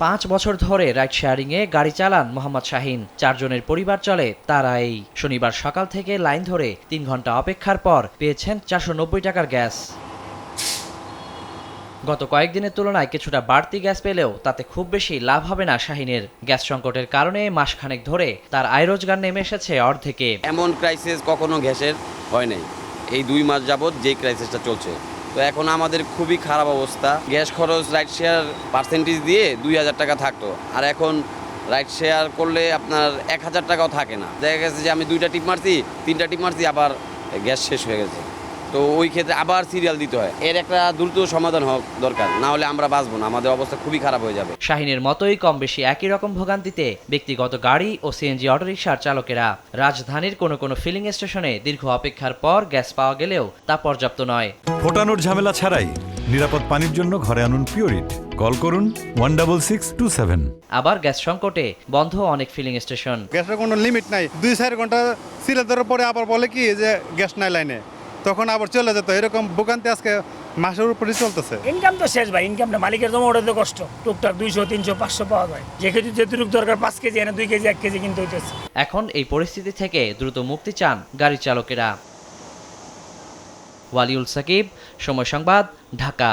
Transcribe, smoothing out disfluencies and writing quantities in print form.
5 বছর ধরে রাইড শেয়ারিংয়ে গাড়ি চালান মোহাম্মদ শাহিন। 4 জনের পরিবার চলে তারাই। শনিবার সকাল থেকে লাইন ধরে 3 ঘন্টা অপেক্ষার পর পেয়েছেন 490 টাকার গ্যাস। গত কয়েকদিনের তুলনায় কিছুটা বাড়তি গ্যাস পেলেও তাতে খুব বেশি লাভ হবে না শাহিনের। গ্যাস সংকটের কারণে মাসখানেক ধরে তার আয় রোজগার নেমে এসেছে অর্ধেকে। এমন ক্রাইসিস কখনো গ্যাসের হয় নাই। এই 2 মাস যাবৎ যে ক্রাইসিসটা চলছে, তো এখন আমাদের খুবই খারাপ অবস্থা। গ্যাস খরচ রাইড শেয়ার পার্সেন্টেজ দিয়ে 2000 টাকা থাকতো, আর এখন রাইড শেয়ার করলে আপনার 1000 টাকাও থাকে না। দেখা গেছে যে আমি 2টা টিপ মারছি, 3টা টিপ মারছি, আবার গ্যাস শেষ হয়ে গেছে। তো ওই ক্ষেত্রে আবার সিরিয়াল দিতে হয়। এর একটা দ্রুত সমাধান হওয়া দরকার, না হলে আমরা বাঁচবো না, আমাদের অবস্থা খুবই খারাপ হয়ে যাবে। শাহিনের মতোই কম বেশি একই রকম ভোগান্তিতে ব্যক্তিগত গাড়ি ও সিএনজি অটোরিকশার চালকেরা। রাজধানীর কোনো কোনো ফিলিং স্টেশনে দীর্ঘ অপেক্ষার পর গ্যাস পাওয়া গেলেও তা পর্যাপ্ত নয়। ফোটানোর ঝামেলা ছাড়াই নিরাপদ পানির জন্য ঘরে আনুন পিওরিট। কল করুন 16627। আবার গ্যাস সংকটে বন্ধ অনেক ফিলিং স্টেশন। গ্যাসের কোনো লিমিট নাই, 2-4 ঘন্টা সিরিয়াল ধরার পরে আবার বলে কি যে গ্যাস নাই লাইনে, তখন আবার চলে যেত। এরকম ভোগান্তি আজকে মাসের উপরই চলতেছে। ইনকাম তো শেষ ভাই, ইনকামটা মালিকের জমা ওঠাতে কষ্ট। টুকটাক 200, 300, 500 পাওয়া যায়। যেটুকু দরকার 5 কেজি এনে 2 কেজি 1 কেজি কিনতে হইতেছে। এখন এই পরিস্থিতি থেকে দ্রুত মুক্তি চান গাড়ি চালকেরা। ওয়ালিউল সাকিব, সময় সংবাদ, ঢাকা।